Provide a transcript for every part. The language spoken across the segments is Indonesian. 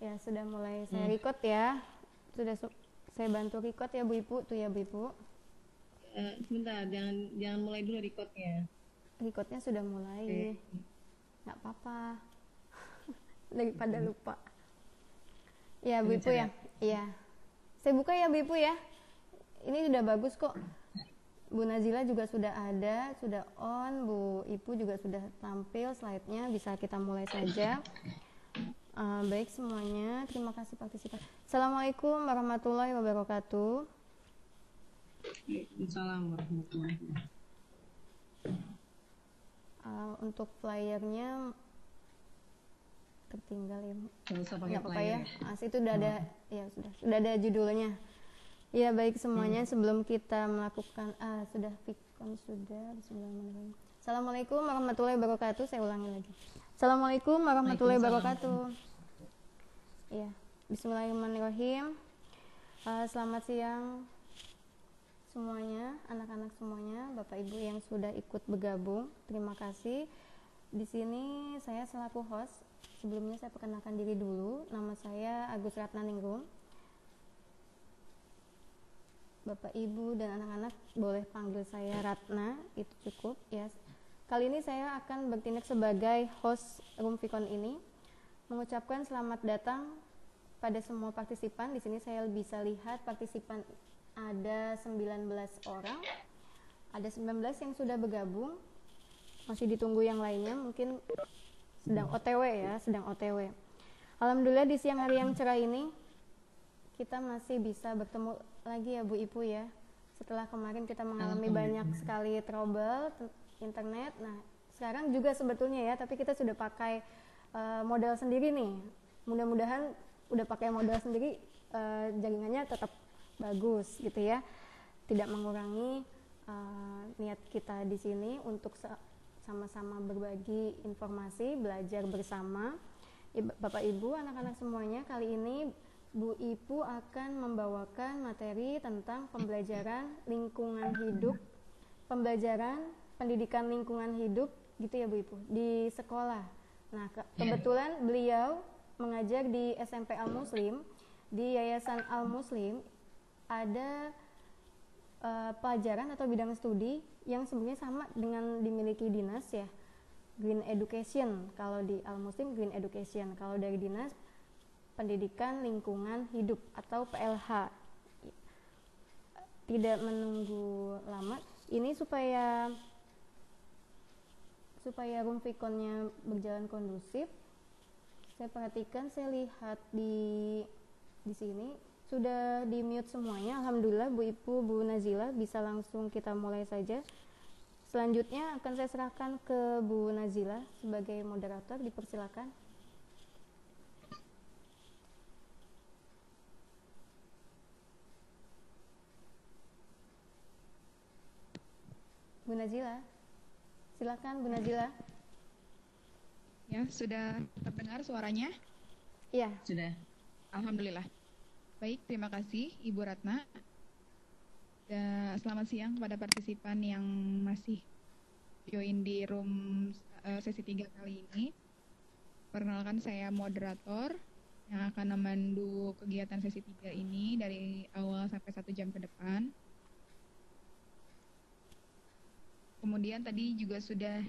Ya, sudah mulai saya record ya. Sudah saya bantu record ya Bu Ibu, tuh ya Bu Ibu. Sebentar, jangan mulai dulu recordnya. Recordnya sudah mulai. Oke. Nggak apa-apa. Daripada lupa. Ya Bu Dengan Ibu cara ya. Iya. Saya buka ya Bu Ibu ya. Ini sudah bagus kok. Bu Nazila juga sudah ada, sudah on. Bu Ibu juga sudah tampil slide-nya. Bisa kita mulai saja. Baik semuanya, terima kasih partisipasi. Assalamualaikum warahmatullahi wabarakatuh. Waalaikumsalam warahmatullahi wabarakatuh. Untuk flyernya tertinggal ya, Nggak usah pakai nggak apa-apa flyer ya. ya. Itu udah ada, ya sudah ada judulnya. Ya baik semuanya, sebelum kita melakukan sudah pikon sudah. Bismillahirrahmanirrahim. Assalamualaikum warahmatullahi wabarakatuh. Saya ulangi lagi. Assalamualaikum warahmatullahi wabarakatuh. Ya, Bismillahirrahmanirrahim. Selamat siang semuanya, anak-anak semuanya, Bapak Ibu yang sudah ikut bergabung. Terima kasih. Di sini saya selaku host. Sebelumnya saya perkenalkan diri dulu. Nama saya Agus Ratnaningrum. Bapak Ibu dan anak-anak boleh panggil saya Ratna, itu cukup ya. Kali ini saya akan bertindak sebagai host Room Vicon ini, mengucapkan selamat datang pada semua partisipan. Di sini saya bisa lihat partisipan ada 19 orang. Ada 19 yang sudah bergabung. Masih ditunggu yang lainnya, mungkin sedang OTW ya, sedang OTW. Alhamdulillah di siang hari yang cerah ini kita masih bisa bertemu lagi ya Bu Ibu ya. Setelah kemarin kita mengalami banyak sekali trouble internet. Nah, sekarang juga sebetulnya ya, tapi kita sudah pakai modal sendiri nih. Mudah-mudahan udah pakai modal sendiri, jaringannya tetap bagus gitu ya. Tidak mengurangi niat kita di sini untuk sama-sama berbagi informasi, belajar bersama. Bapak Ibu, anak-anak semuanya, kali ini Bu Ibu akan membawakan materi tentang pembelajaran lingkungan hidup, pembelajaran pendidikan lingkungan hidup gitu ya Bu Ibu, di sekolah. Nah, kebetulan beliau mengajar di SMP Al Muslim, di Yayasan Al Muslim ada pelajaran atau bidang studi yang sebenarnya sama dengan dimiliki dinas ya, Green Education. Kalau di Al Muslim Green Education, kalau dari dinas pendidikan lingkungan hidup atau PLH. Tidak menunggu lama, ini supaya Room Vicon-nya berjalan kondusif. Saya perhatikan, saya lihat di sini sudah di mute semuanya. Alhamdulillah Bu Ibu, Bu Nazila, bisa langsung kita mulai saja. Selanjutnya akan saya serahkan ke Bu Nazila sebagai moderator, dipersilakan. Bu Nazila, silakan Bu Nazila. Ya, sudah terdengar suaranya? Iya. Sudah. Alhamdulillah. Baik, terima kasih Ibu Ratna. Dan selamat siang kepada partisipan yang masih join di room sesi 3 kali ini. Perkenalkan, saya moderator yang akan memandu kegiatan sesi 3 ini dari awal sampai 1 jam ke depan. Kemudian tadi juga sudah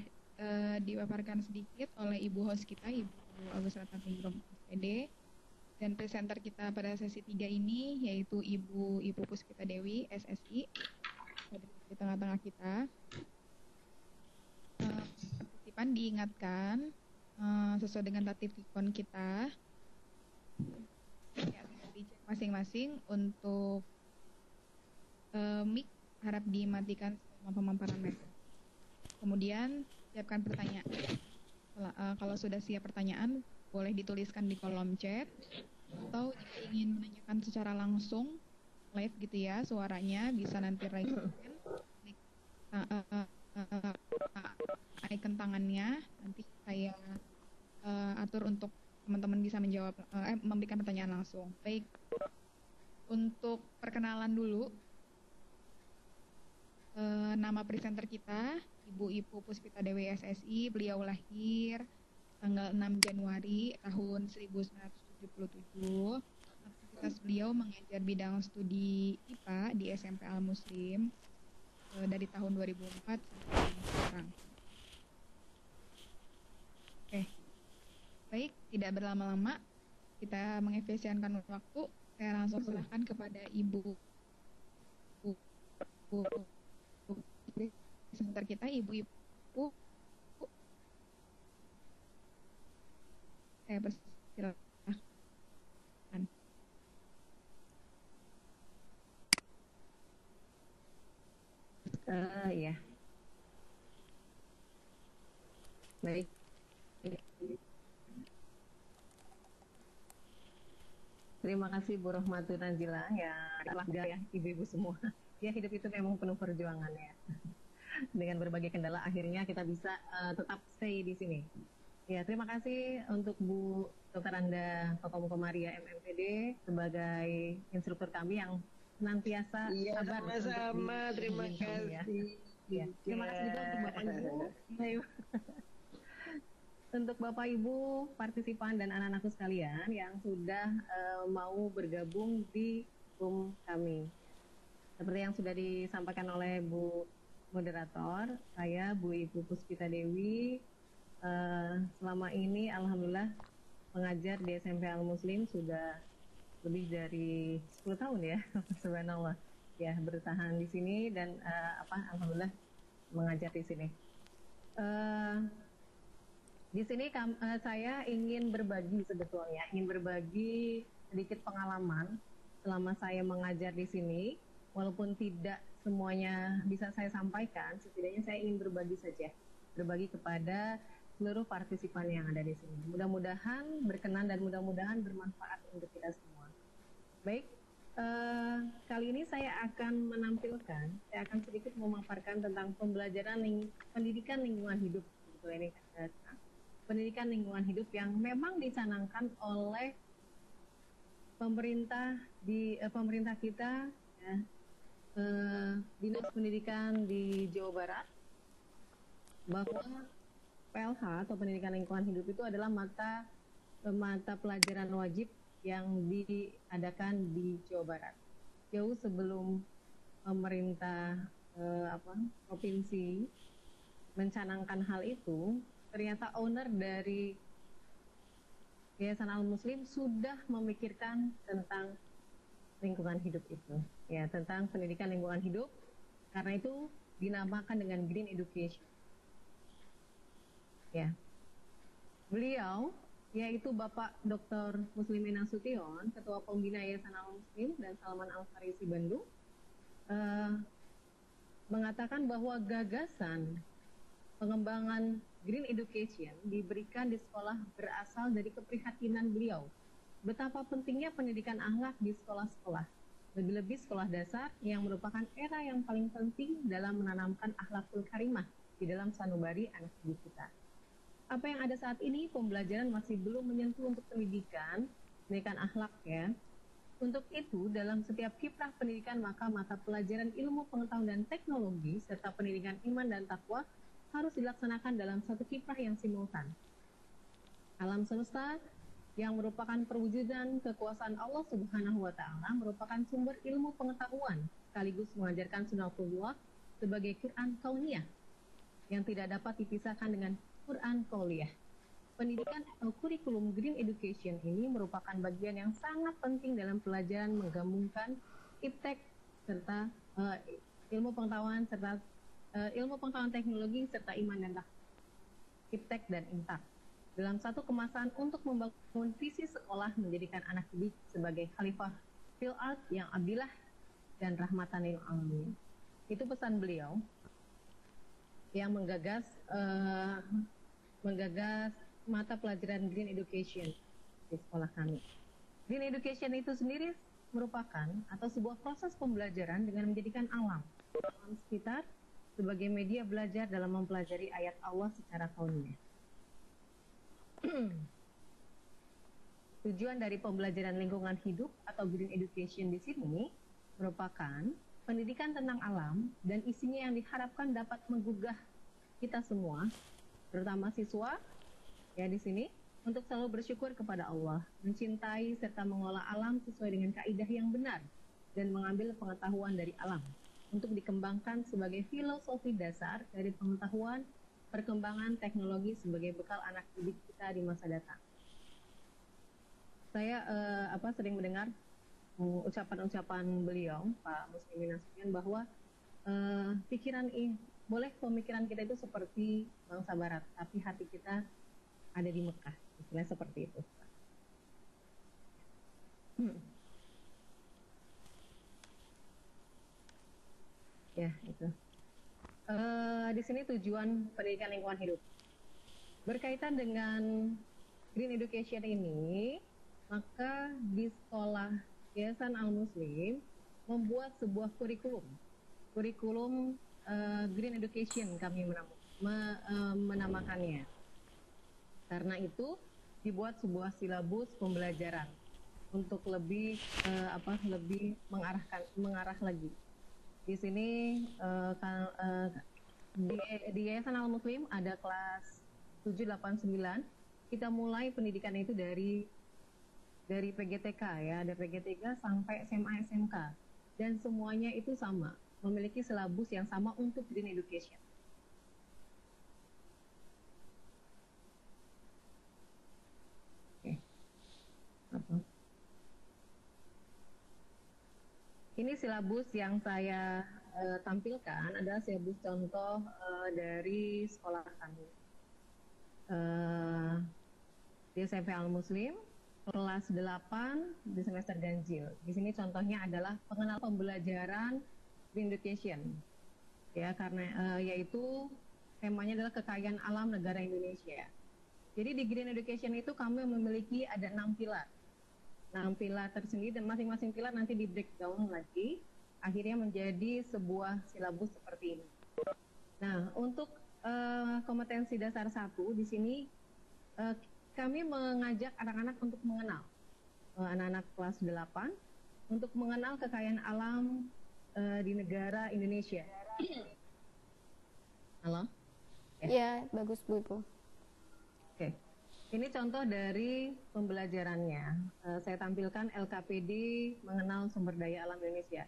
dipaparkan sedikit oleh Ibu host kita, Ibu Agus Ratnaningrum SPD. Dan presenter kita pada sesi 3 ini yaitu Ibu Puspita Dewi, SSI, di tengah-tengah kita. Partisipan diingatkan sesuai dengan tatip Vicon kita, ya, dicek masing-masing untuk mic harap dimatikan selama pemaparan mereka. Kemudian siapkan pertanyaan. Kalau sudah siap pertanyaan, boleh dituliskan di kolom chat, atau jika ingin menanyakan secara langsung live gitu ya, suaranya bisa nanti raise hand, klik icon tangannya, nanti saya atur untuk teman-teman bisa menjawab, memberikan pertanyaan langsung. Baik, untuk perkenalan dulu, nama presenter kita Ibu Puspita Dewi SSI. Beliau lahir tanggal 6 Januari tahun 1970 1977. Aktivitas beliau mengajar bidang studi IPA di SMP Al Muslim dari tahun 2004 sampai sekarang. Oke, baik, tidak berlama-lama, kita mengefisienkan waktu. Saya langsung serahkan kepada Ibu sebentar kita, Ibu. Saya persilahkan. Ya, baik. Terima kasih Bu Rohmatul Nazila ya, ya ibu-ibu semua. Ya, hidup itu memang penuh perjuangan ya. Dengan berbagai kendala akhirnya kita bisa tetap stay di sini. Ya, terima kasih untuk Bu Dr. Anda Kokomuko Maria MMPD sebagai instruktur kami yang senantiasa sabar. Sama-sama, terima kasih. Ya. Terima kasih juga untuk Bapak Ibu. Untuk Bapak Ibu partisipan dan anak-anakku sekalian yang sudah mau bergabung di room kami. Seperti yang sudah disampaikan oleh Bu Moderator, saya Bu Ibu Puspita Dewi selama ini alhamdulillah mengajar di SMP Al Muslim sudah lebih dari 10 tahun ya, subhanallah. Ya, bertahan di sini dan alhamdulillah mengajar di sini. Di sini saya ingin berbagi sebetulnya, ingin berbagi sedikit pengalaman selama saya mengajar di sini. Walaupun tidak semuanya bisa saya sampaikan, setidaknya saya ingin berbagi saja, berbagi kepada seluruh partisipan yang ada di sini. Mudah-mudahan berkenan dan mudah-mudahan bermanfaat untuk kita semua. Baik, kali ini saya akan menampilkan, saya akan sedikit memaparkan tentang pembelajaran pendidikan lingkungan hidup. Ini pendidikan lingkungan hidup yang memang dicanangkan oleh pemerintah kita, ya, Dinas Pendidikan di Jawa Barat, bahwa PLH atau pendidikan lingkungan hidup itu adalah mata pelajaran wajib yang diadakan di Jawa Barat. Jauh sebelum pemerintah provinsi mencanangkan hal itu, ternyata owner dari Yayasan Al Muslim sudah memikirkan tentang lingkungan hidup itu, ya, tentang pendidikan lingkungan hidup. Karena itu dinamakan dengan Green Education. Ya, beliau yaitu Bapak Dr. Muslimin Nasution, Ketua Pembina Yayasan Al Muslim, dan Salman Al Farisi Bandung, mengatakan bahwa gagasan pengembangan Green Education diberikan di sekolah berasal dari keprihatinan beliau. Betapa pentingnya pendidikan akhlak di sekolah-sekolah, lebih-lebih sekolah dasar yang merupakan era yang paling penting dalam menanamkan akhlakul karimah di dalam sanubari anak didik kita. Apa yang ada saat ini, pembelajaran masih belum menyentuh untuk pendidikan akhlak ya. Untuk itu, dalam setiap kiprah pendidikan, maka mata pelajaran ilmu pengetahuan dan teknologi serta pendidikan iman dan takwa harus dilaksanakan dalam satu kiprah yang simultan. Alam semesta yang merupakan perwujudan kekuasaan Allah Subhanahu wa Ta'ala merupakan sumber ilmu pengetahuan sekaligus mengajarkan sunatullah sebagai Quran kauniyah yang tidak dapat dipisahkan dengan Quran qauliyah. Pendidikan atau kurikulum Green Education ini merupakan bagian yang sangat penting dalam pelajaran menggabungkan iptek serta ilmu pengetahuan serta ilmu pengetahuan teknologi serta iman dan takwa, iptek dan intak, dalam satu kemasan untuk membangun visi sekolah menjadikan anak didik sebagai khalifah fil ard yang adilah dan rahmatan lil alamin. Itu pesan beliau yang menggagas mata pelajaran Green Education di sekolah kami. Green Education itu sendiri merupakan atau sebuah proses pembelajaran dengan menjadikan alam sekitar sebagai media belajar dalam mempelajari ayat Allah secara kauniyah. Tujuan dari pembelajaran lingkungan hidup atau Green Education di sini merupakan pendidikan tentang alam dan isinya yang diharapkan dapat menggugah kita semua, terutama siswa ya di sini, untuk selalu bersyukur kepada Allah, mencintai serta mengolah alam sesuai dengan kaidah yang benar, dan mengambil pengetahuan dari alam untuk dikembangkan sebagai filosofi dasar dari pengetahuan perkembangan teknologi sebagai bekal anak didik kita di masa datang. Saya sering mendengar ucapan-ucapan beliau, Pak Muslimin Nasution, bahwa boleh pemikiran kita itu seperti bangsa Barat, tapi hati kita ada di Mekah, istilahnya seperti itu. Ya, itu. Di sini tujuan pendidikan lingkungan hidup berkaitan dengan Green Education ini, maka di sekolah Yayasan Al-Muslim membuat sebuah kurikulum Green Education, kami menamakannya. Karena itu dibuat sebuah silabus pembelajaran untuk lebih mengarah lagi. Di sini di Yayasan Al-Muslim ada kelas 7, 8, 9. Kita mulai pendidikan itu dari PGTK ya, ada PGTK sampai SMA SMK, dan semuanya itu sama, memiliki silabus yang sama untuk Green Education. Ini silabus yang saya tampilkan adalah silabus contoh dari sekolah kami. Di SMP Al-Muslim, kelas 8 di semester ganjil. Di sini contohnya adalah pengenal pembelajaran Green Education. Ya, karena yaitu temanya adalah kekayaan alam negara Indonesia. Jadi di Green Education itu kami memiliki ada 6 pilar. 6 pilar tersendiri, dan masing-masing pilar nanti di breakdown lagi, akhirnya menjadi sebuah silabus seperti ini. Nah, untuk kompetensi dasar 1 di sini kami mengajak anak-anak untuk mengenal, anak-anak kelas 8 untuk mengenal kekayaan alam di negara Indonesia. Halo? Ya, bagus Bu Ibu. Oke. Ini contoh dari pembelajarannya. Saya tampilkan LKPD mengenal sumber daya alam Indonesia.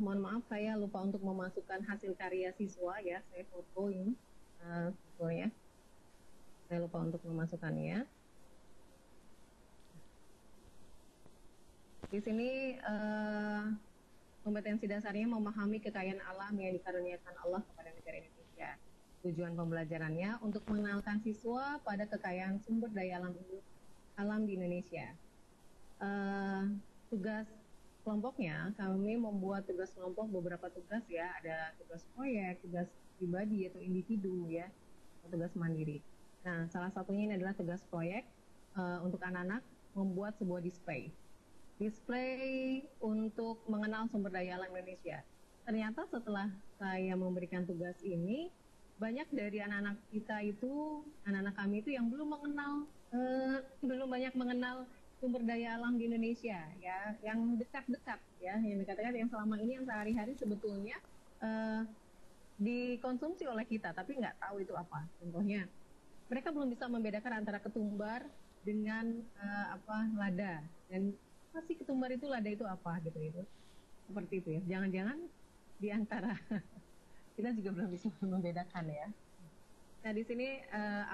Mohon maaf, saya lupa untuk memasukkan hasil karya siswa ya. Saya foto ini fotonya. Saya lupa untuk memasukkannya. Di sini kompetensi dasarnya memahami kekayaan alam yang dikaruniakan Allah kepada negara Indonesia. Tujuan pembelajarannya untuk mengenalkan siswa pada kekayaan sumber daya alam di Indonesia. Tugas kelompoknya, kami membuat tugas kelompok beberapa tugas ya, ada tugas proyek, tugas pribadi atau individu ya, atau tugas mandiri. Nah, salah satunya ini adalah tugas proyek untuk anak-anak membuat sebuah display untuk mengenal sumber daya alam Indonesia. Ternyata setelah saya memberikan tugas ini, banyak dari anak-anak kita itu, anak-anak kami itu yang belum banyak mengenal sumber daya alam di Indonesia ya, yang dekat-dekat ya, yang dekat-dekat, yang selama ini yang sehari-hari sebetulnya dikonsumsi oleh kita tapi nggak tahu itu apa. Contohnya, mereka belum bisa membedakan antara ketumbar dengan lada, dan pasti ketumbar itu, lada itu apa gitu, itu seperti itu ya. Jangan-jangan di antara kita juga belum bisa membedakan ya. Nah, di sini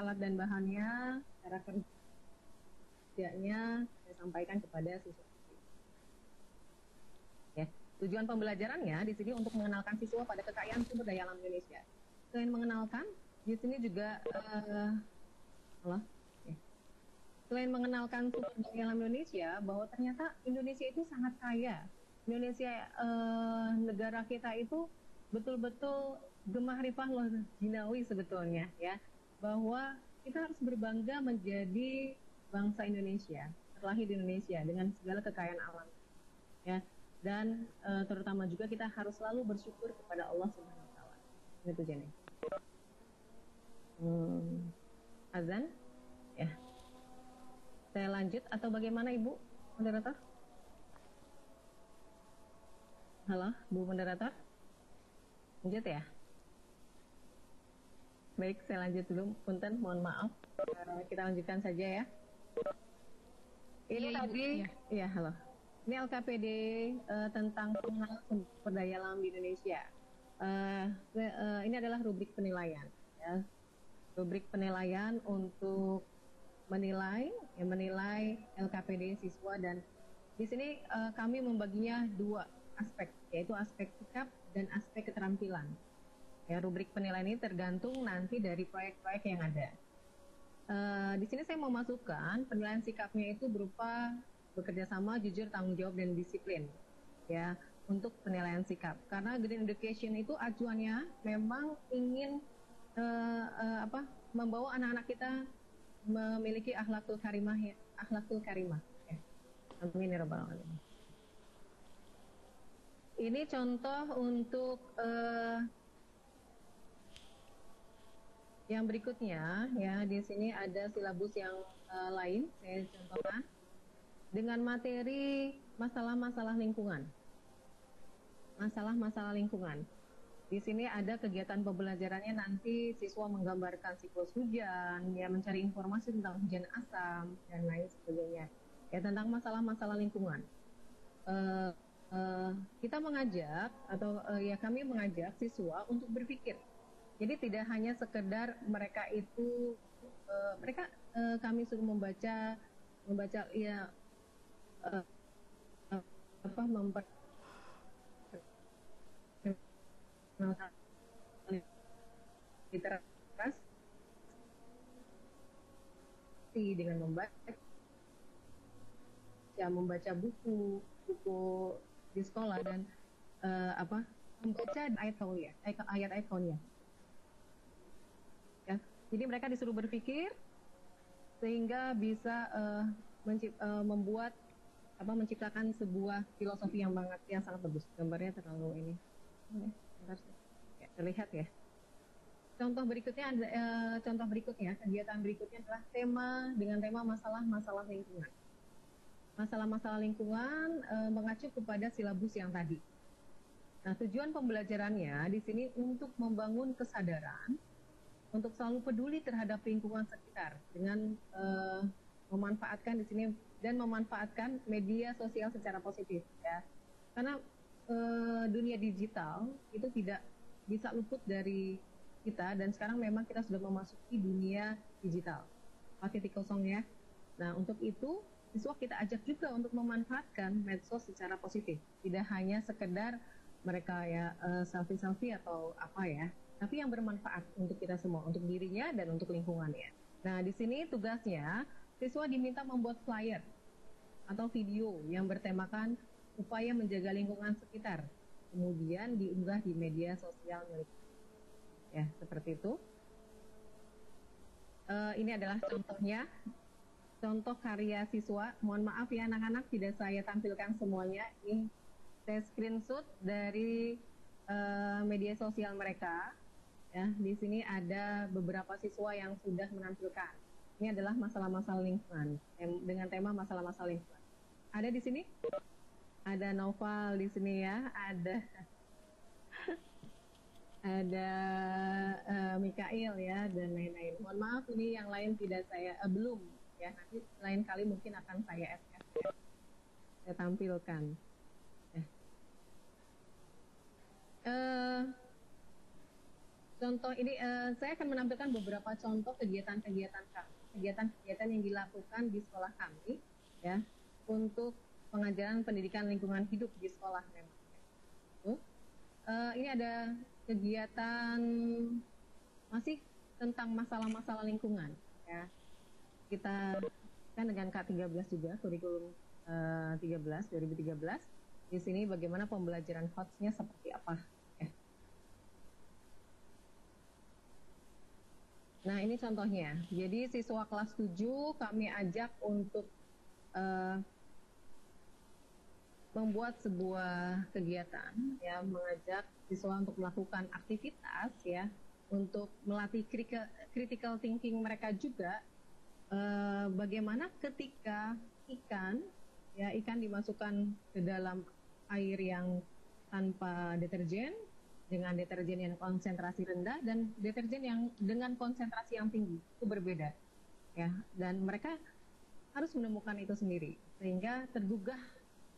alat dan bahannya, cara kerjanya saya sampaikan kepada siswa. Ya, tujuan pembelajarannya di sini untuk mengenalkan siswa pada kekayaan sumber daya alam Indonesia. Selain mengenalkan, di sini juga selain mengenalkan sumber daya alam Indonesia, bahwa ternyata Indonesia itu sangat kaya. Indonesia, negara kita itu betul-betul gemah ripah loh jinawi sebetulnya ya, bahwa kita harus berbangga menjadi bangsa Indonesia, terlahir di Indonesia dengan segala kekayaan alam ya, dan terutama juga kita harus selalu bersyukur kepada Allah Subhanahu wa taala. Itu Jenny. Azan ya. Saya lanjut atau bagaimana Ibu moderator? Halo, Bu moderator? Lanjut ya. Baik, saya lanjut dulu. Punten, mohon maaf. Kita lanjutkan saja ya. Ini Iya, Ibu. tadi, Iya. ya halo. Ini LKPD tentang pengenalan sumber daya alam di Indonesia. Ini adalah rubrik penilaian. Ya. Rubrik penilaian untuk menilai LKPD siswa, dan di sini kami membaginya dua aspek, yaitu aspek sikap dan aspek keterampilan. Ya, rubrik penilaian ini tergantung nanti dari proyek-proyek yang ada. Di sini saya mau masukkan penilaian sikapnya itu berupa bekerja sama, jujur, tanggung jawab, dan disiplin. Ya, untuk penilaian sikap. Karena Green Education itu acuannya memang ingin membawa anak-anak kita memiliki akhlakul karimah, ya. Akhlakul karimah. Ya. Amin ya rabbal alamin. Ini contoh untuk yang berikutnya, ya. Di sini ada silabus yang lain, saya contohkan dengan materi masalah-masalah lingkungan. Masalah-masalah lingkungan. Di sini ada kegiatan pembelajarannya, nanti siswa menggambarkan siklus hujan, ya, mencari informasi tentang hujan asam dan lain sebagainya. Ya, tentang masalah-masalah lingkungan. Kita mengajak atau ya kami mengajak siswa untuk berpikir. Jadi tidak hanya sekedar mereka itu kami suruh membaca ya literasi dengan membaca buku di sekolah, dan membaca ayat-ayat kaunya. Ya, jadi mereka disuruh berpikir sehingga bisa menciptakan sebuah filosofi yang sangat bagus. Gambarnya terlalu ini. Ya, terlihat ya. Contoh berikutnya kegiatan berikutnya adalah tema masalah-masalah lingkungan. Masalah-masalah lingkungan mengacu kepada silabus yang tadi. Nah, tujuan pembelajarannya di sini untuk membangun kesadaran untuk selalu peduli terhadap lingkungan sekitar dengan memanfaatkan di sini dan memanfaatkan media sosial secara positif, ya. Karena dunia digital itu tidak bisa luput dari kita, dan sekarang memang kita sudah memasuki dunia digital 4.0 ya. Nah, untuk itu siswa kita ajak juga untuk memanfaatkan medsos secara positif, tidak hanya sekedar mereka ya selfie atau apa ya, tapi yang bermanfaat untuk kita semua, untuk dirinya dan untuk lingkungannya. Nah, di sini tugasnya siswa diminta membuat flyer atau video yang bertemakan upaya menjaga lingkungan sekitar, kemudian diunggah di media sosial milik. Ya, seperti itu. Ini adalah contohnya, contoh karya siswa. Mohon maaf ya anak-anak, tidak saya tampilkan semuanya. Ini saya screenshot dari media sosial mereka. Ya, di sini ada beberapa siswa yang sudah menampilkan. Ini adalah masalah-masalah lingkungan dengan tema masalah-masalah lingkungan. Ada di sini? Ada Noval di sini ya, ada Mikail ya, dan lain-lain. Mohon maaf ini yang lain tidak saya belum ya, nanti lain kali mungkin akan saya tampilkan. Ya. Contoh ini saya akan menampilkan beberapa contoh kegiatan-kegiatan yang dilakukan di sekolah kami ya, untuk pengajaran pendidikan lingkungan hidup di sekolah memang. Ini ada kegiatan masih tentang masalah-masalah lingkungan ya. Kita kan dengan K13 juga, kurikulum 2013. Di sini bagaimana pembelajaran HOTS-nya seperti apa ya. Nah, ini contohnya. Jadi siswa kelas 7 kami ajak untuk membuat sebuah kegiatan ya, mengajak siswa untuk melakukan aktivitas ya, untuk melatih critical thinking mereka juga. Bagaimana ketika ikan dimasukkan ke dalam air yang tanpa deterjen, dengan deterjen yang konsentrasi rendah dan deterjen yang dengan konsentrasi yang tinggi. Itu berbeda. Ya, dan mereka harus menemukan itu sendiri sehingga tergugah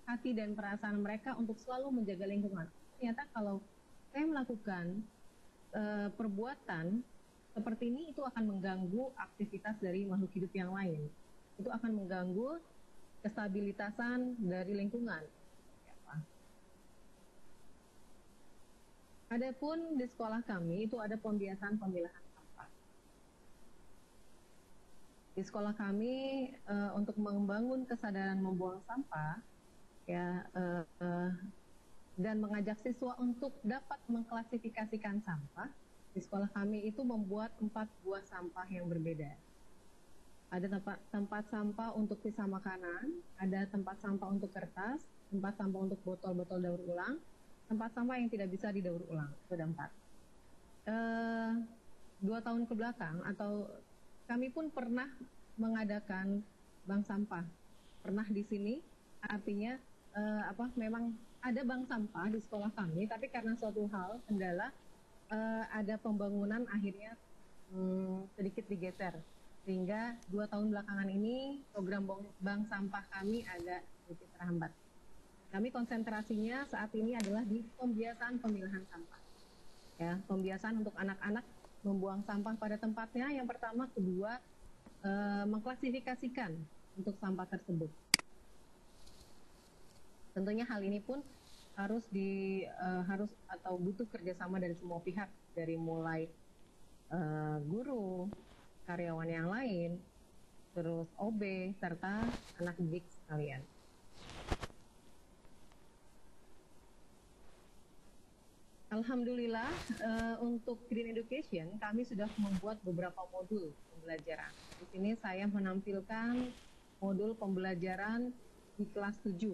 hati dan perasaan mereka untuk selalu menjaga lingkungan. Ternyata kalau saya melakukan perbuatan seperti ini, itu akan mengganggu aktivitas dari makhluk hidup yang lain. Itu akan mengganggu kestabilitasan dari lingkungan. Adapun di sekolah kami itu ada pembiasaan pemilahan sampah. Di sekolah kami untuk membangun kesadaran membuang sampah, ya, dan mengajak siswa untuk dapat mengklasifikasikan sampah. Di sekolah kami itu membuat 4 buah sampah yang berbeda. Ada tempat sampah untuk sisa makanan, ada tempat sampah untuk kertas, tempat sampah untuk botol-botol daur ulang, tempat sampah yang tidak bisa didaur ulang. Itu ada 4. 2 tahun ke belakang atau kami pun pernah mengadakan bank sampah. Pernah di sini, artinya memang ada bank sampah di sekolah kami, tapi karena suatu hal kendala ada pembangunan akhirnya sedikit digeser, sehingga 2 tahun belakangan ini program bank sampah kami agak sedikit terhambat. Kami konsentrasinya saat ini adalah di pembiasaan pemilahan sampah, ya, pembiasaan untuk anak-anak membuang sampah pada tempatnya. Yang pertama, kedua, mengklasifikasikan untuk sampah tersebut. Tentunya hal ini pun harus butuh kerjasama dari semua pihak, dari mulai guru, karyawan yang lain, terus OB, serta anak didik sekalian. Alhamdulillah, untuk Green Education kami sudah membuat beberapa modul pembelajaran. Di sini saya menampilkan modul pembelajaran di kelas 7.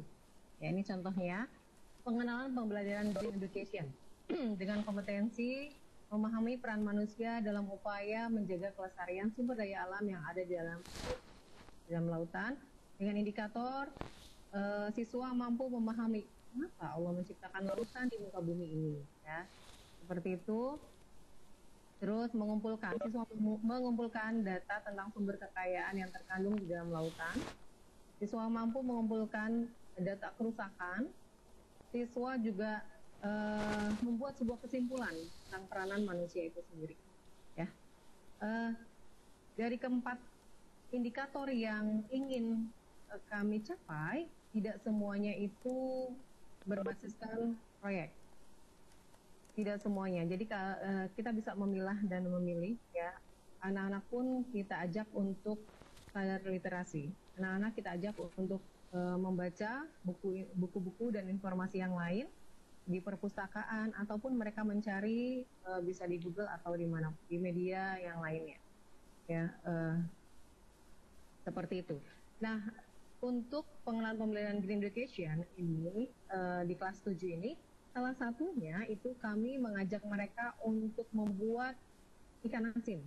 Ya, ini contohnya. Pengenalan pembelajaran Green Education dengan kompetensi memahami peran manusia dalam upaya menjaga kelestarian sumber daya alam yang ada di dalam lautan, dengan indikator siswa mampu memahami kenapa Allah menciptakan lautan di muka bumi ini, ya, seperti itu. Terus siswa mengumpulkan data tentang sumber kekayaan yang terkandung di dalam lautan. Siswa mampu mengumpulkan data kerusakan. Siswa juga membuat sebuah kesimpulan tentang peranan manusia itu sendiri. Ya, dari keempat indikator yang ingin kami capai, tidak semuanya itu berbasiskan proyek. Tidak semuanya. Jadi kita bisa memilah dan memilih. Ya, anak-anak pun kita ajak untuk sadar literasi. Anak-anak kita ajak untuk membaca buku-buku dan informasi yang lain di perpustakaan, ataupun mereka mencari bisa di Google atau di mana, di media yang lainnya, ya, seperti itu. Nah, untuk pengenalan pembelajaran Green Education ini di kelas 7 ini, salah satunya itu kami mengajak mereka untuk membuat ikan asin.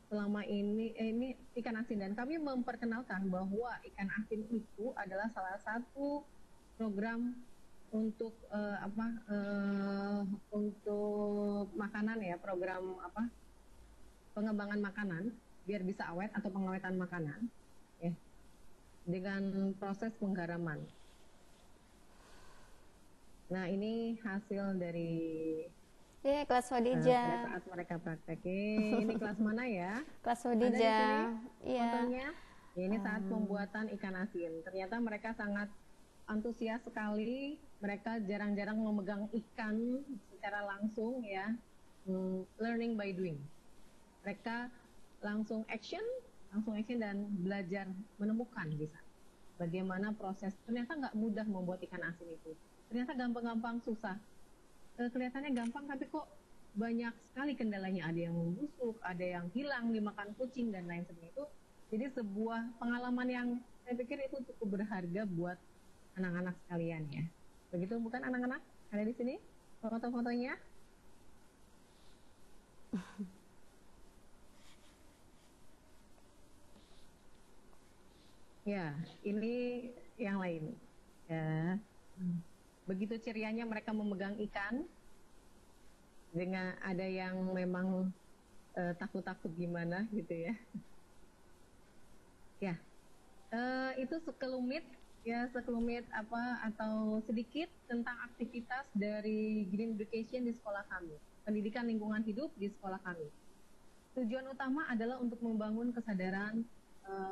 Selama ini ikan asin, dan kami memperkenalkan bahwa ikan asin itu adalah salah satu program untuk untuk makanan, ya, program pengembangan makanan biar bisa awet atau pengawetan makanan, ya, dengan proses penggaraman. Nah, ini hasil dari kelas pada Wadija. saat mereka praktekin. Ini kelas mana ya? Kelas Ada di Wadija. sini Iya. fotonya. Ya, ini saat pembuatan ikan asin. Ternyata mereka sangat antusias sekali. Mereka jarang-jarang memegang ikan secara langsung, ya. Learning by doing. Mereka langsung action dan belajar menemukan bisa bagaimana proses. Ternyata nggak mudah membuat ikan asin itu. Ternyata gampang-gampang susah. Kelihatannya gampang, tapi kok banyak sekali kendalanya. Ada yang membusuk, ada yang hilang dimakan kucing, dan lain sebagainya. Itu jadi sebuah pengalaman yang saya pikir itu cukup berharga buat anak-anak sekalian, ya. Begitu bukan anak-anak? Ada di sini foto-fotonya? Ya, ini yang lain, ya. Begitu cerianya mereka memegang ikan, dengan ada yang memang takut-takut gimana gitu ya. Ya, itu sekelumit apa atau sedikit tentang aktivitas dari Green Education di sekolah kami, pendidikan lingkungan hidup di sekolah kami. Tujuan utama adalah untuk membangun kesadaran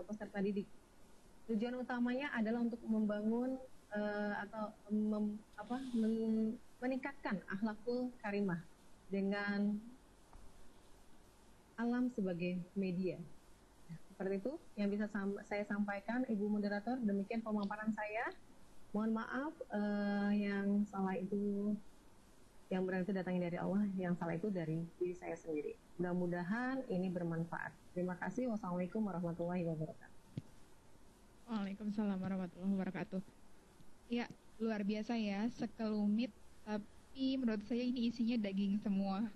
peserta didik. Tujuan utamanya adalah untuk membangun meningkatkan akhlakul karimah dengan alam sebagai media. Seperti itu yang bisa saya sampaikan, Ibu Moderator. Demikian pemaparan saya. Mohon maaf yang salah itu, yang benar itu datangnya dari Allah, yang salah itu dari diri saya sendiri. Mudah-mudahan ini bermanfaat. Terima kasih. Wassalamualaikum warahmatullahi wabarakatuh. Waalaikumsalam warahmatullahi wabarakatuh. Ya, luar biasa ya, sekelumit, tapi menurut saya ini isinya daging semua.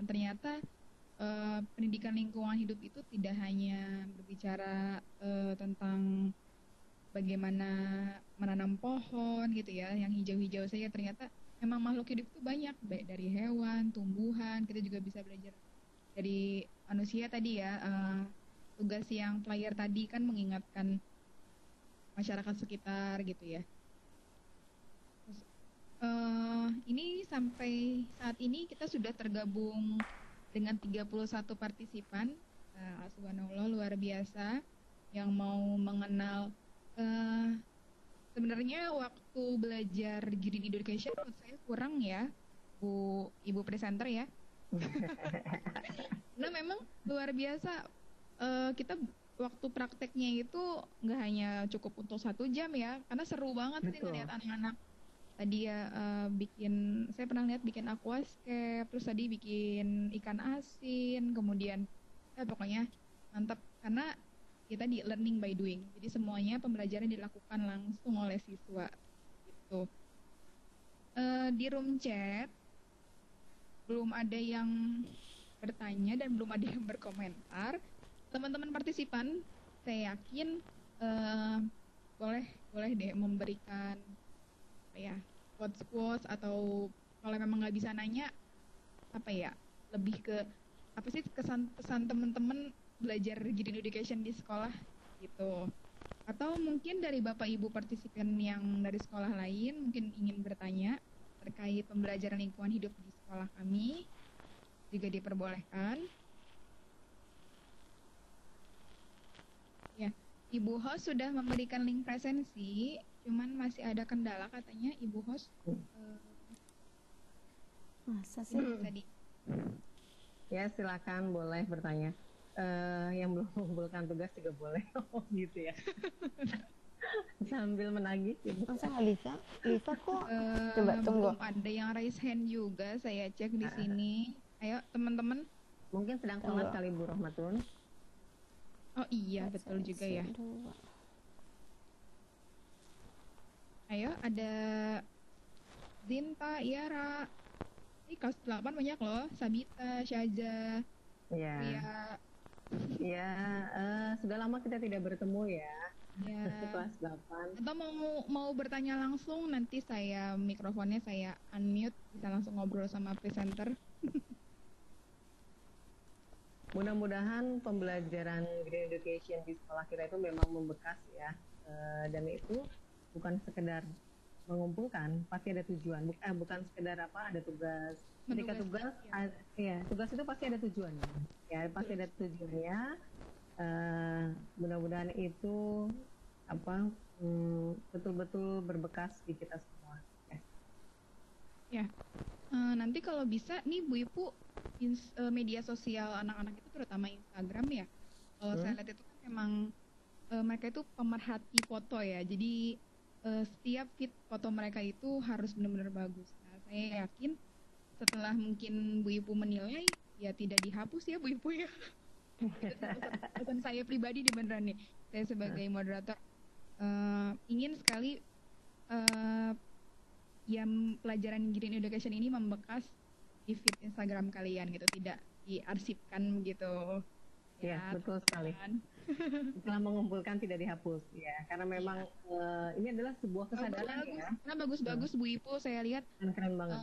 Ternyata pendidikan lingkungan hidup itu tidak hanya berbicara tentang bagaimana menanam pohon gitu ya, yang hijau-hijau saja. Ternyata memang makhluk hidup itu banyak, baik dari hewan, tumbuhan. Kita juga bisa belajar dari manusia tadi ya. Tugas yang flyer tadi kan mengingatkan masyarakat sekitar gitu ya. Ini sampai saat ini kita sudah tergabung dengan 31 partisipan. Subhanallah, luar biasa, yang mau mengenal. Sebenarnya waktu belajar Green Education menurut saya kurang ya, Ibu presenter ya. Nah memang luar biasa, kita waktu prakteknya itu nggak hanya cukup untuk 1 jam ya, karena seru banget sih ngeliat anak-anak. Tadi ya saya pernah lihat bikin aquascape, terus tadi bikin ikan asin, kemudian pokoknya mantap karena kita di learning by doing. Jadi semuanya pembelajaran dilakukan langsung oleh siswa gitu. Di room chat belum ada yang bertanya dan belum ada yang berkomentar. Teman-teman partisipan, saya yakin boleh deh memberikan quotes atau kalau memang nggak bisa nanya lebih ke apa sih kesan teman-teman belajar Green Education di sekolah gitu, atau mungkin dari Bapak Ibu partisipan yang dari sekolah lain mungkin ingin bertanya terkait pembelajaran lingkungan hidup di sekolah kami juga diperbolehkan ya. Ibu host sudah memberikan link presensi, cuman masih ada kendala katanya Ibu host. Masa sih? Tadi. Ya silakan, boleh bertanya. Yang belum mengumpulkan tugas juga boleh. Oh gitu ya. Sambil menagih. Gitu. Masa nggak bisa? Bisa kok. Coba tunggu. Belum ada yang raise hand juga, saya cek di sini. Ayo teman-teman. Mungkin sedang sholat kali Bu Rahmatun. Oh iya, betul juga ya. Ayo, ada Zinta, Yara. Ini kelas 8 banyak loh. Sabita, Syaza, Ria. Ya, sudah lama kita tidak bertemu ya. Ya. Kelas 8. Atau mau bertanya langsung, nanti mikrofonnya saya unmute, bisa langsung ngobrol sama presenter. Mudah-mudahan pembelajaran Green Education di sekolah kita itu memang membekas ya, dan itu bukan sekedar mengumpulkan, pasti ada tujuan. Bukan sekedar ada tugas. Ketika tugas, tugas itu pasti ada tujuannya. Ya, pasti ada tujuannya. Mudah-mudahan itu betul-betul berbekas di kita semua. Ya. Nanti kalau bisa nih Bu Ibu, media sosial anak-anak itu terutama Instagram ya. Kalau saya lihat itu kan memang mereka itu pemerhati foto ya. Jadi setiap feed foto mereka itu harus benar-benar bagus. Nah, saya yakin setelah mungkin Bu Ibu menilai, ya tidak dihapus ya Bu Ibu ya. Pesan saya pribadi di beneran nih. Saya sebagai moderator ingin sekali yang pelajaran Green Education ini membekas di feed Instagram kalian gitu, tidak diarsipkan gitu. Ya, betul sekali. Setelah mengumpulkan tidak dihapus ya, karena memang ini adalah sebuah kesadaran ya. Karena bagus-bagus Bu Ibu, saya lihat keren banget.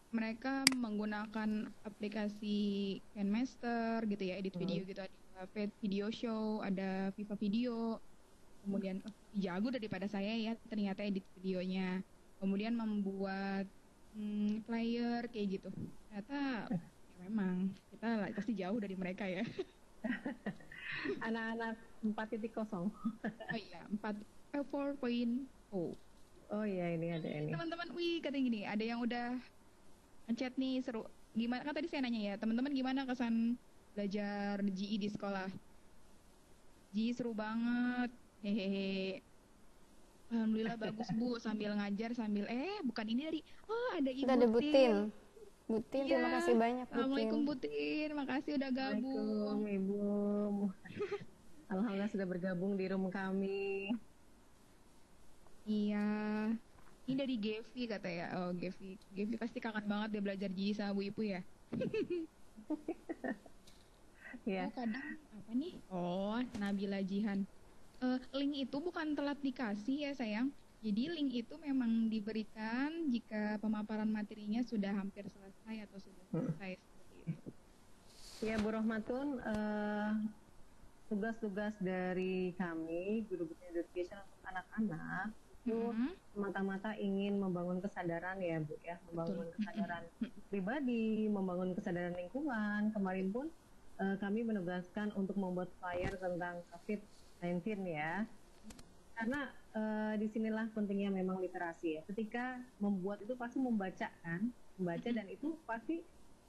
mereka menggunakan aplikasi KineMaster gitu ya, edit video gitu, ada Video Show, ada Viva Video. Kemudian jago daripada saya ya ternyata edit videonya. Kemudian membuat flyer kayak gitu. Ternyata ya memang kita pasti jauh dari mereka ya. Anak-anak 4.0. Oh iya, 4.0. Oh iya, ini ada ini. Teman-teman, wih katanya gini, ada yang udah ngechat nih seru. Gimana kan tadi saya nanya ya, teman-teman gimana kesan belajar GI di sekolah? GI seru banget. Hehehe. Alhamdulillah bagus Bu, sambil ngajar sambil bukan ini tadi. Oh, ada Ibu Kita ada Butin. Iya. Terima kasih banyak Butin. Assalamualaikum Butin, makasih udah gabung. Assalamualaikum Ibu. Alhamdulillah sudah bergabung di room kami. Iya. Ini dari Gevi kata ya. Oh, Gevi. Gevi pasti kangen banget dia belajar GI sama Bu Ipu ya. Ya. Oh, kadang apa nih? Oh, Nabila Jihan. Link itu bukan telat dikasih ya sayang. Jadi link itu memang diberikan jika pemaparan materinya sudah hampir selesai atau sudah selesai seperti itu. Ya Bu Rohmatun, tugas-tugas dari kami guru education untuk anak-anak itu semata-mata ingin membangun kesadaran ya Bu ya, membangun kesadaran pribadi, membangun kesadaran lingkungan. Kemarin pun kami menugaskan untuk membuat flyer tentang COVID-19 ya. Karena disinilah pentingnya memang literasi ya. Ketika membuat itu pasti membaca dan itu pasti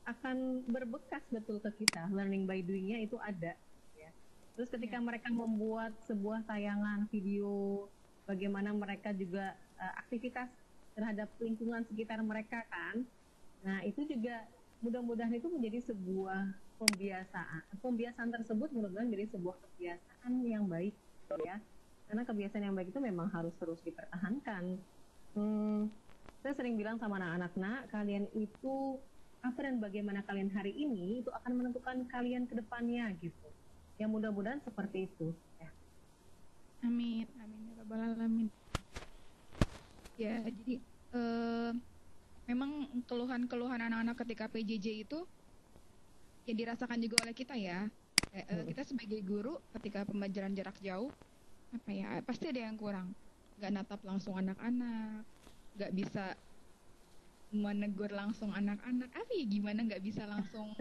akan berbekas betul ke kita. Learning by doing-nya itu ada. Ya. Terus ketika mereka membuat sebuah tayangan video, bagaimana mereka juga aktivitas terhadap lingkungan sekitar mereka kan. Nah itu juga mudah-mudahan itu menjadi sebuah pembiasaan. Pembiasaan tersebut mudah-mudahan menjadi sebuah kebiasaan yang baik ya. Karena kebiasaan yang baik itu memang harus terus dipertahankan. Saya sering bilang sama anak-anak, nak, kalian itu apa dan bagaimana kalian hari ini itu akan menentukan kalian ke depannya gitu. Ya mudah-mudahan seperti itu. Ya. Amin, amin ya rabbal alamin. Ya, jadi memang keluhan-keluhan anak-anak ketika PJJ itu yang dirasakan juga oleh kita ya. Kita sebagai guru ketika pembelajaran jarak jauh apa ya, pasti ada yang kurang, nggak natap langsung anak-anak, nggak bisa menegur langsung anak-anak, gimana nggak bisa langsung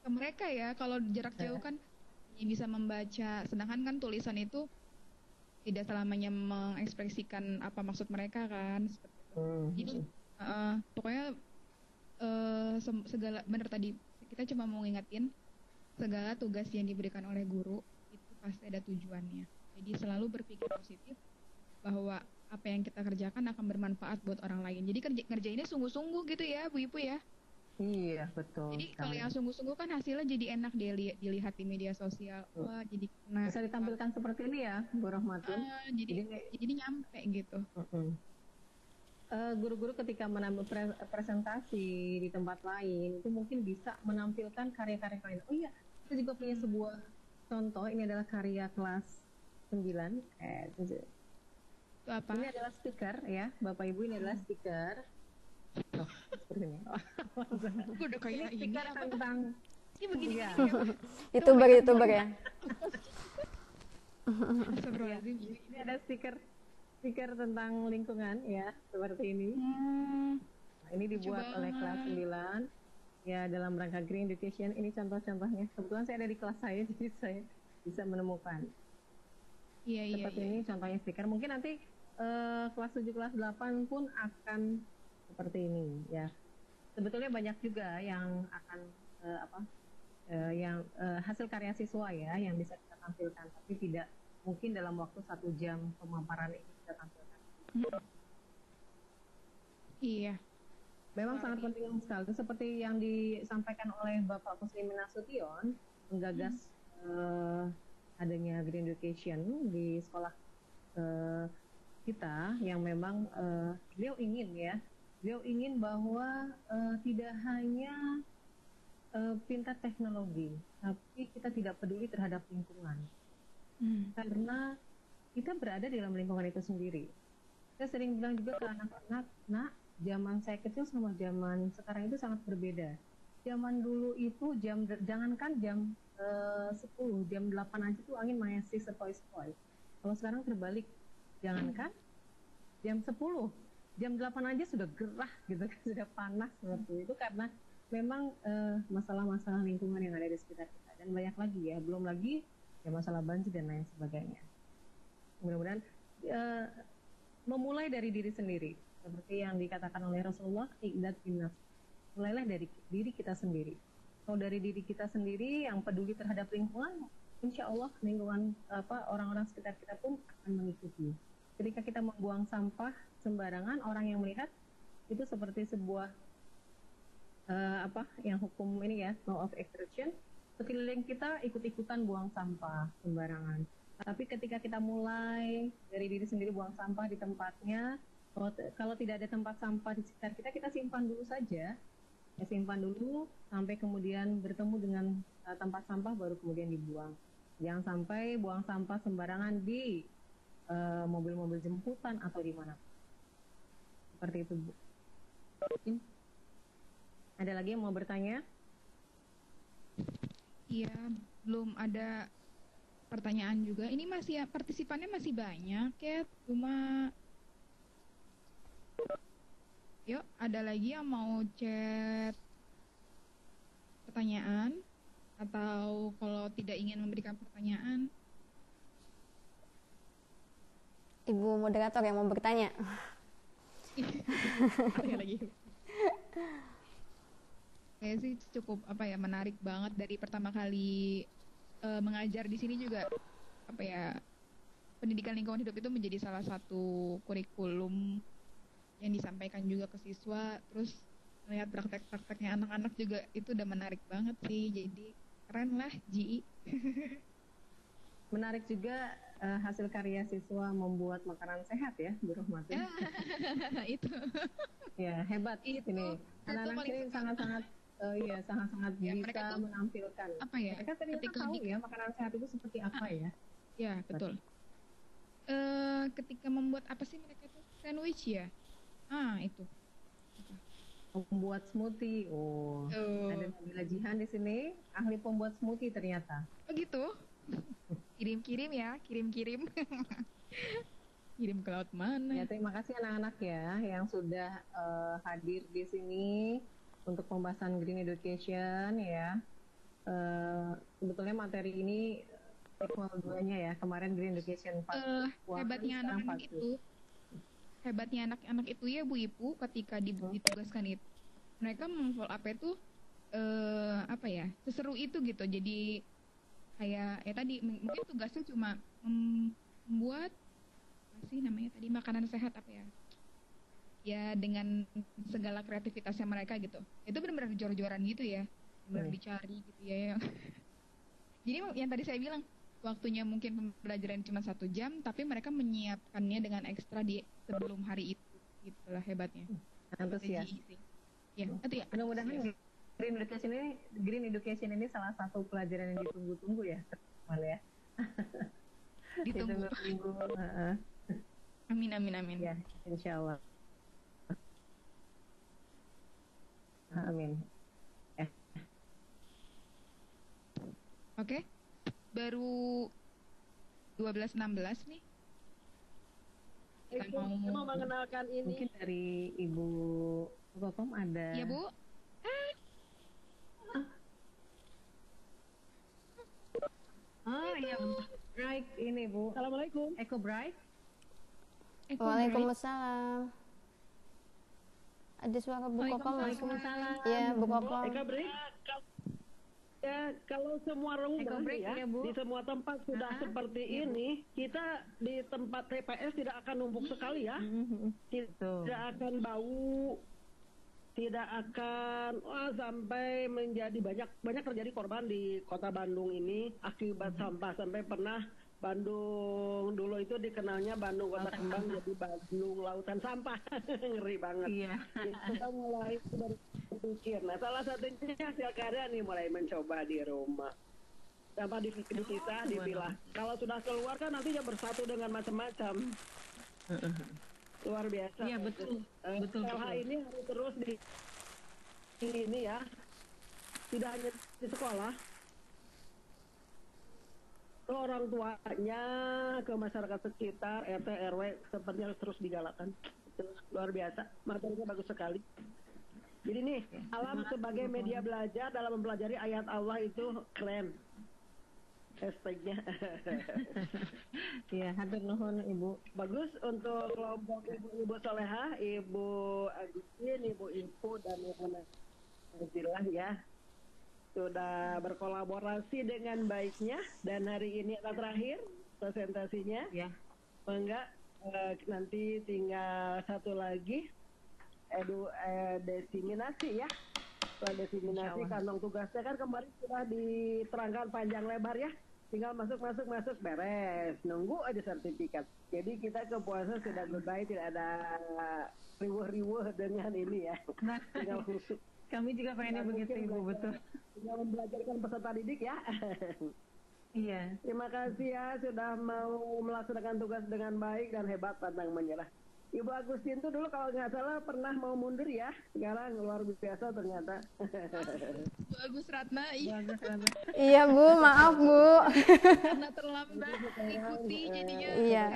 ke mereka ya. Kalau jarak jauh kan ya bisa membaca, sedangkan kan tulisan itu tidak selamanya mengekspresikan apa maksud mereka kan, seperti itu. Jadi pokoknya segala, benar tadi kita cuma mau ngingetin segala tugas yang diberikan oleh guru itu pasti ada tujuannya. Jadi selalu berpikir positif bahwa apa yang kita kerjakan akan bermanfaat buat orang lain. Jadi ngerjainnya sungguh-sungguh gitu ya Bu Ipu ya. Iya betul. Jadi kalau yang sungguh-sungguh kan hasilnya jadi enak dilihat di media sosial. Wah jadi bisa ditampilkan seperti ini ya Bu Rohmatun. Jadi nyampe gitu. Guru-guru ketika menampilkan presentasi di tempat lain itu mungkin bisa menampilkan karya-karya lain. Oh iya, kita juga punya sebuah contoh. Ini adalah karya kelas 9. Itu apa? Ini adalah stiker ya, Bapak Ibu, ini adalah stiker. Oh, seperti ini. Udah kayak ini stiker tentang ini begini ya. YouTuber ya. Ini ada stiker tentang lingkungan ya, seperti ini. Nah, ini dibuat oleh kelas 9 ya dalam rangka Green Education. Ini contoh-contohnya. Kebetulan saya ada di kelas saya, jadi saya bisa menemukan. Seperti ini contohnya stiker. Mungkin nanti kelas 7, kelas 8 pun akan seperti ini ya. Sebetulnya banyak juga yang akan hasil karya siswa ya yang bisa kita tampilkan, tapi tidak mungkin dalam waktu 1 jam pemaparan ini kita tampilkan. Iya. Memang sangat penting sekali. Seperti yang disampaikan oleh Bapak Kuslimin Nasution, menggagas adanya Green Education di sekolah kita yang memang beliau ingin bahwa tidak hanya pintar teknologi, tapi kita tidak peduli terhadap lingkungan. Karena kita berada di dalam lingkungan itu sendiri. Saya sering bilang juga ke anak-anak, nak, zaman saya kecil sama zaman sekarang itu sangat berbeda. Zaman dulu itu jangankan jam 10, jam 8 aja tuh angin masih sepoi-sepoi. Kalau sekarang terbalik, jangankan jam 10, jam 8 aja sudah gerah gitu kan, sudah panas seperti itu karena memang masalah-masalah lingkungan yang ada di sekitar kita. Dan banyak lagi ya, belum lagi ya masalah banjir dan lain sebagainya. Mudah-mudahan memulai dari diri sendiri, seperti yang dikatakan oleh Rasulullah, iqdad bin nafs. Mulailah dari diri kita sendiri. Kalau dari diri kita sendiri yang peduli terhadap lingkungan, insya Allah lingkungan orang-orang sekitar kita pun akan mengikuti. Ketika kita membuang sampah sembarangan, orang yang melihat itu seperti sebuah yang hukum ini ya, law of attraction. Sekeliling kita ikut-ikutan buang sampah sembarangan. Tapi ketika kita mulai dari diri sendiri buang sampah di tempatnya, kalau tidak ada tempat sampah di sekitar kita, kita simpan dulu saja. Ya, simpan dulu sampai kemudian bertemu dengan tempat sampah baru kemudian dibuang. Jangan sampai buang sampah sembarangan di mobil-mobil jemputan atau di mana. Seperti itu, Bu. Ada lagi yang mau bertanya? Iya, belum ada pertanyaan juga. Ini masih partisipannya masih banyak ya, cuma yuk, ada lagi yang mau chat pertanyaan atau kalau tidak ingin memberikan pertanyaan? Ibu moderator yang mau bertanya. Ada lagi. Saya sih cukup menarik banget dari pertama kali mengajar di sini juga pendidikan lingkungan hidup itu menjadi salah satu kurikulum yang disampaikan juga ke siswa, terus melihat praktek-prakteknya anak-anak juga itu udah menarik banget sih, jadi keren lah GI. Menarik juga hasil karya siswa membuat makanan sehat ya, Bu Rohmati. Itu. Ya, hebat ini. Anak-anak ini sangat-sangat sangat-sangat ya, bisa tuh, menampilkan. Mereka ternyata tahu ya makanan sehat itu seperti apa ya. Ya, betul. Ketika membuat apa sih mereka tuh? Sandwich ya? Itu. Membuat smoothie. Ada Nabila Jihan di sini, ahli pembuat smoothie ternyata. Oh gitu. Kirim-kirim ya, kirim-kirim. Kirim ke laut mana? Ya, terima kasih anak-anak ya yang sudah hadir di sini untuk pembahasan Green Education ya. Sebetulnya materi ini level 2-nya ya. Kemarin Green Education Part 1. Hebatnya anak-anak itu. Hebatnya anak-anak itu ya Bu Ibu, ketika ditugaskan itu mereka memfollow up itu seseru itu gitu. Jadi kayak tadi mungkin tugasnya cuma membuat makanan sehat ya dengan segala kreativitasnya mereka gitu. Itu benar-benar jor-joran gitu ya, benar dicari gitu ya. Jadi yang tadi saya bilang, waktunya mungkin pembelajaran cuma 1 jam, tapi mereka menyiapkannya dengan ekstra di sebelum hari itu. Gitulah hebatnya. Antusias. Ya, itu ya. Mudah-mudahan Green Education ini salah satu pelajaran yang ditunggu-tunggu ya, teman ya. Ditunggu. Amin. Ya, insya Allah. Amin. Oke. Baru 12.16 nih. Kita mau mengenalkan ini. Mungkin dari Ibu Kokom ada. Iya, Bu. Iya, Bright ini Bu. Assalamualaikum. Eko Bright. Waalaikumsalam. Ada suara Bu Kokom masuk. Iya, Bu Kokom. Eko Bright. Ya, kalau semua rumah ya, di semua tempat sudah seperti ini, kita di tempat TPS tidak akan numpuk sekali ya. Tidak akan bau, tidak akan sampai menjadi banyak terjadi korban di Kota Bandung ini akibat sampah. Sampai pernah Bandung dulu itu dikenalnya Bandung Kota Kembang jadi Bandung Lautan Sampah. Ngeri banget. Iya. Kita mulai dari pikir. Nah, salah satunya hasil karya nih mulai mencoba di rumah. Sampah dipisah, dipilah. Kalau sudah keluar kan nanti dia bersatu dengan macam-macam. luar biasa. Iya betul. Betul. LH ini harus terus di ini ya, tidak hanya di sekolah, ke orang tuanya, ke masyarakat sekitar, RT, RW, sepertinya harus terus digalakkan. Itu luar biasa, materinya bagus sekali. Jadi nih, alam sebagai media belajar dalam mempelajari ayat Allah itu keren. Hashtagnya. Iya, hatur nuhun Ibu. Bagus untuk kelompok ibu-ibu Solehah, Ibu Agustin, Ibu Ipu, dan Ibu Nazilah ya. Sudah berkolaborasi dengan baiknya, dan hari ini adalah terakhir presentasinya. Ya. Enggak, nanti tinggal satu lagi, desiminasi ya. Setelah desiminasi, kantong tugasnya kan kemarin sudah diterangkan panjang lebar ya. Tinggal masuk, beres. Nunggu aja sertifikat. Jadi kita ke puasa sudah goodbye, tidak ada riwuh-riwuh dengan ini ya. Nah, tinggal khusus. Kami juga pengennya begitu Ibu, betul. Tinggal membelajarkan peserta didik ya. Iya. Terima kasih ya sudah mau melaksanakan tugas dengan baik dan hebat pantang menyerah. Ibu Agustin tuh dulu kalau nggak salah pernah mau mundur ya, sekarang luar biasa ternyata. Bu Agus Ratna, Iya Bu, maaf Bu. karena terlambat ikuti jadinya Iya.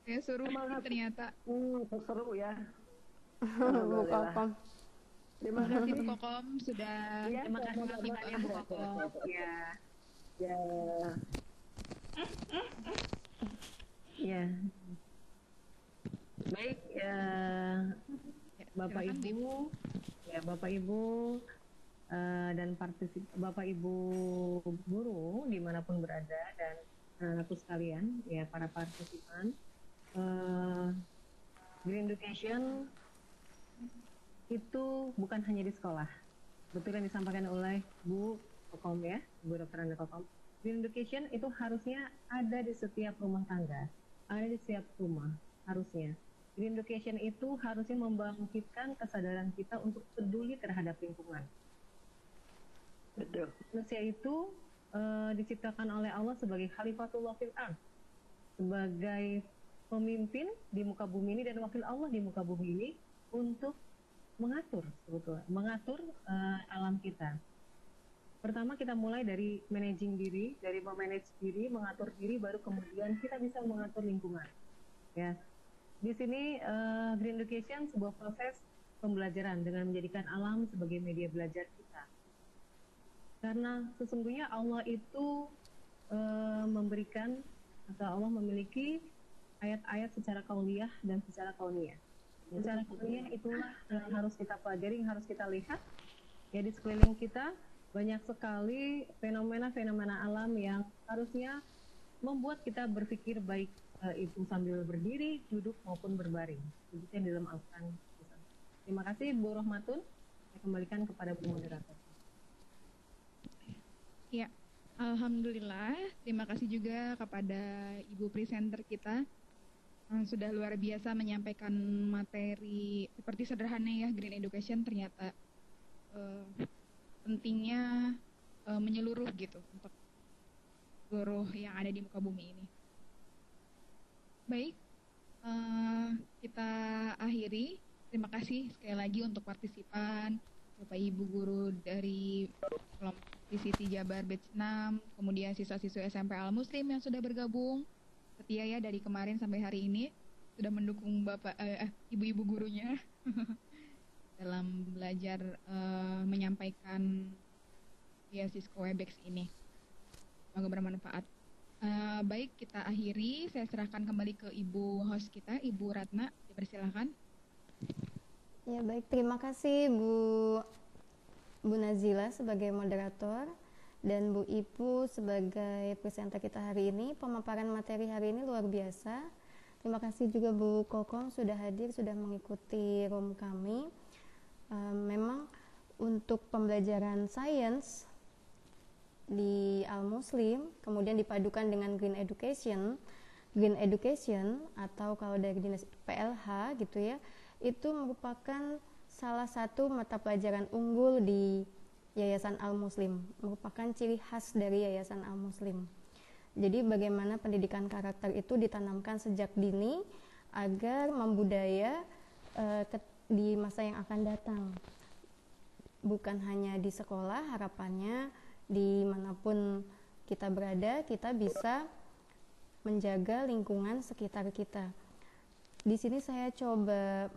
kayak suruh ternyata. Seru ya. Bu Kokom. Terima kasih Bu Kokom sudah. Ya, Terima kasih banyak Bu Kokom. Ya. Ya. Iya. Baik, ya, Bapak Ibu, dan Bapak Ibu guru dimanapun berada dan anak-anakku sekalian, ya para partisipan, Green Education itu bukan hanya di sekolah, betul yang disampaikan oleh Bu Kokom ya, Bu Dr. Anda Kokom. Green Education itu harusnya ada di setiap rumah tangga, ada di setiap rumah harusnya. Green Education itu harusnya membangkitkan kesadaran kita untuk peduli terhadap lingkungan. Betul. Manusia itu diciptakan oleh Allah sebagai Khalifatullah fil ardh, sebagai pemimpin di muka bumi ini dan wakil Allah di muka bumi ini untuk mengatur alam kita. Pertama kita mulai dari managing diri, dari memanage diri, mengatur diri, baru kemudian kita bisa mengatur lingkungan. Ya. Di sini Green Education sebuah proses pembelajaran dengan menjadikan alam sebagai media belajar kita. Karena sesungguhnya Allah itu memberikan atau Allah memiliki ayat-ayat secara kauniyah dan secara kauniyah. Secara kauniyah itulah yang harus kita pelajari, yang harus kita lihat. Ya di sekeliling kita banyak sekali fenomena-fenomena alam yang harusnya membuat kita berpikir baik itu sambil berdiri, duduk maupun berbaring. Begitu yang di dalam Al-Quran. Terima kasih Bu Rohmatun. Saya kembalikan kepada Bu Moderator. Ya, alhamdulillah. Terima kasih juga kepada Ibu presenter kita yang sudah luar biasa menyampaikan materi seperti sederhana ya, Green Education ternyata pentingnya menyeluruh gitu untuk seluruh yang ada di muka bumi ini. Baik, kita akhiri. Terima kasih sekali lagi untuk partisipan, Bapak Ibu guru dari kelompok Siti Jabar Batch 6, kemudian siswa-siswa SMP Al Muslim yang sudah bergabung setia ya dari kemarin sampai hari ini sudah mendukung Bapak ibu-ibu gurunya dalam belajar menyampaikan beasiswa Webex ini. Semoga bermanfaat. Baik, kita akhiri. Saya serahkan kembali ke Ibu host kita, Ibu Ratna. Dipersilakan. Ya baik, terima kasih Bu Nazila sebagai moderator dan Bu Ipu sebagai presenter kita hari ini. Pemaparan materi hari ini luar biasa. Terima kasih juga Bu Kokom sudah hadir, sudah mengikuti room kami. Memang untuk pembelajaran sains di Al-Muslim, kemudian dipadukan dengan Green Education atau kalau dari dinas PLH gitu ya, itu merupakan salah satu mata pelajaran unggul di Yayasan Al-Muslim, merupakan ciri khas dari Yayasan Al-Muslim. Jadi bagaimana pendidikan karakter itu ditanamkan sejak dini agar membudaya di masa yang akan datang. Bukan hanya di sekolah, harapannya dimanapun kita berada, kita bisa menjaga lingkungan sekitar kita. Di sini saya coba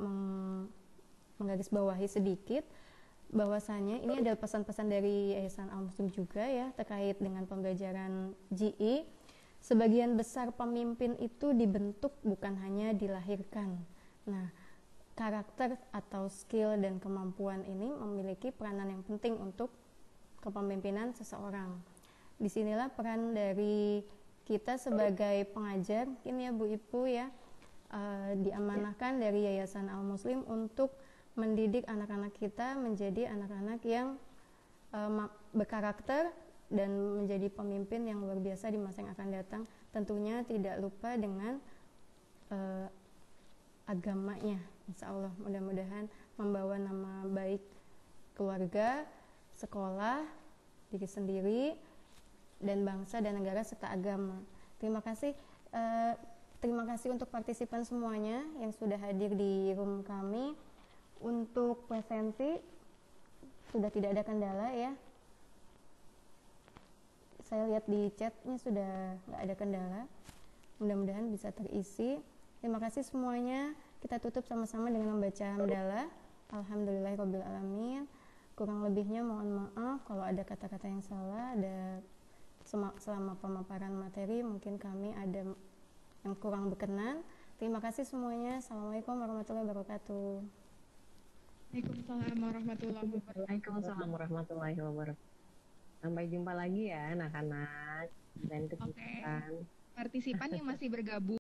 menggarisbawahi sedikit bahwasanya ini adalah pesan-pesan dari Yayasan Al-Muslim juga ya, terkait dengan pembelajaran GI. Sebagian besar pemimpin itu dibentuk, bukan hanya dilahirkan. Nah, karakter atau skill dan kemampuan ini memiliki peranan yang penting untuk kepemimpinan seseorang. Disinilah peran dari kita sebagai pengajar, mungkin ya Bu Ibu ya, diamanahkan dari Yayasan Al-Muslim untuk mendidik anak-anak kita menjadi anak-anak yang berkarakter dan menjadi pemimpin yang luar biasa di masa yang akan datang. Tentunya tidak lupa dengan agamanya, insya Allah. Mudah-mudahan membawa nama baik keluarga, sekolah, diri sendiri, dan bangsa dan negara serta agama. Terima kasih untuk partisipan semuanya yang sudah hadir di room kami. Untuk presensi sudah tidak ada kendala ya. Saya lihat di chatnya sudah nggak ada kendala. Mudah-mudahan bisa terisi. Terima kasih semuanya. Kita tutup sama-sama dengan membaca hamdalah. Alhamdulillahirobbilalamin. Kurang lebihnya mohon maaf kalau ada kata-kata yang salah, ada selama pemaparan materi mungkin kami ada yang kurang berkenan. Terima kasih semuanya. Assalamualaikum warahmatullahi wabarakatuh. Waalaikumsalam warahmatullahi wabarakatuh. Waalaikumsalam warahmatullahi wabarakatuh. Sampai jumpa lagi ya anak-anak dan kegiatan. Partisipan yang masih bergabung